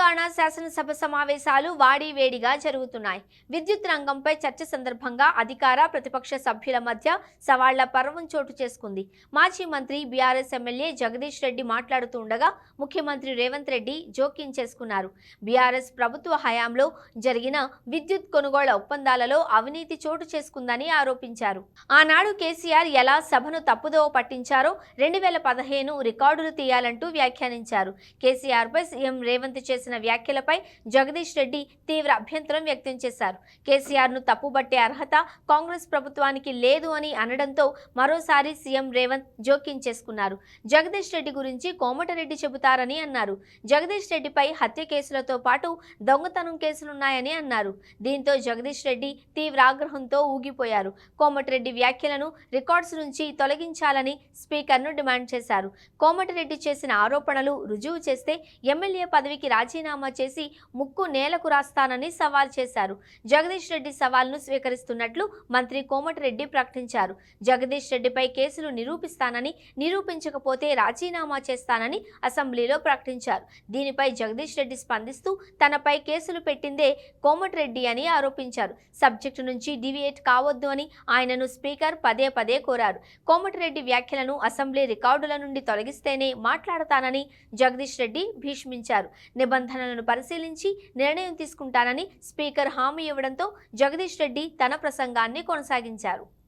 తెలంగాణ శాసనసభ సమావేశాలు వాడివేడిగా జరుగుతున్నాయి. విద్యుత్ రంగంపై చర్చ సందర్భంగా అధికార ప్రతిపక్ష సభ్యుల మధ్య సవాళ్ల పర్వం చోటు చేసుకుంది. మాజీ మంత్రి బీఆర్ఎస్ ఎమ్మెల్యే జగదీష్ రెడ్డి మాట్లాడుతుండగా ముఖ్యమంత్రి రేవంత్ రెడ్డి జోక్యం చేసుకున్నారు. బీఆర్ఎస్ ప్రభుత్వ హయాంలో జరిగిన విద్యుత్ కొనుగోళ్ల ఒప్పందాలలో అవినీతి చోటు చేసుకుందని ఆరోపించారు. ఆనాడు కేసీఆర్ ఎలా సభను తప్పుదోవ పట్టించారో 2015 రికార్డులు తీయాలంటూ వ్యాఖ్యానించారు. కేసీఆర్ పై సీఎం రేవంత్ చేసిన వ్యాఖ్యలపై జగదీష్ రెడ్డి తీవ్ర అభ్యంతరం వ్యక్తం చేశారు. కేసీఆర్ ను తప్పుబట్టే అర్హత కాంగ్రెస్ ప్రభుత్వానికి లేదు అని అనడంతో మరోసారి సీఎం రేవంత్ జోక్యం చేసుకున్నారు. జగదీష్ రెడ్డి గురించి కోమటిరెడ్డి చెబుతారని అన్నారు. జగదీష్ రెడ్డిపై హత్య కేసులతో పాటు దొంగతనం కేసులున్నాయని అన్నారు. దీంతో జగదీష్ రెడ్డి తీవ్ర ఆగ్రహంతో ఊగిపోయారు. కోమటిరెడ్డి వ్యాఖ్యలను రికార్డ్స్ నుంచి తొలగించాలని స్పీకర్ను డిమాండ్ చేశారు. కోమటిరెడ్డి చేసిన ఆరోపణలు రుజువు చేస్తే ఎమ్మెల్యే పదవికి రాజీనామా చేసి ముక్కు నేలకు రాస్తానని సవాల్ చేశారు. జగదీష్ రెడ్డి సవాల్ను స్వీకరిస్తున్నట్లు మంత్రి కోమటిరెడ్డి ప్రకటించారు. జగదీష్ రెడ్డిపై కేసులు నిరూపిస్తానని, నిరూపించకపోతే రాజీనామా చేస్తానని అసెంబ్లీలో ప్రకటించారు. దీనిపై జగదీష్ రెడ్డి స్పందిస్తూ తనపై కేసులు పెట్టిందే కోమటిరెడ్డి అని ఆరోపించారు. సబ్జెక్టు నుంచి డివియేట్ కావద్దు అని ఆయనను స్పీకర్ పదే పదే కోరారు. కోమటిరెడ్డి వ్యాఖ్యలను అసెంబ్లీ రికార్డుల నుండి తొలగిస్తేనే మాట్లాడతానని జగదీష్ రెడ్డి భీష్మించారు. నిబంధనలను పరిశీలించి నిర్ణయం తీసుకుంటానని స్పీకర్ హామీ ఇవ్వడంతో జగదీష్ రెడ్డి తన ప్రసంగాన్ని కొనసాగించారు.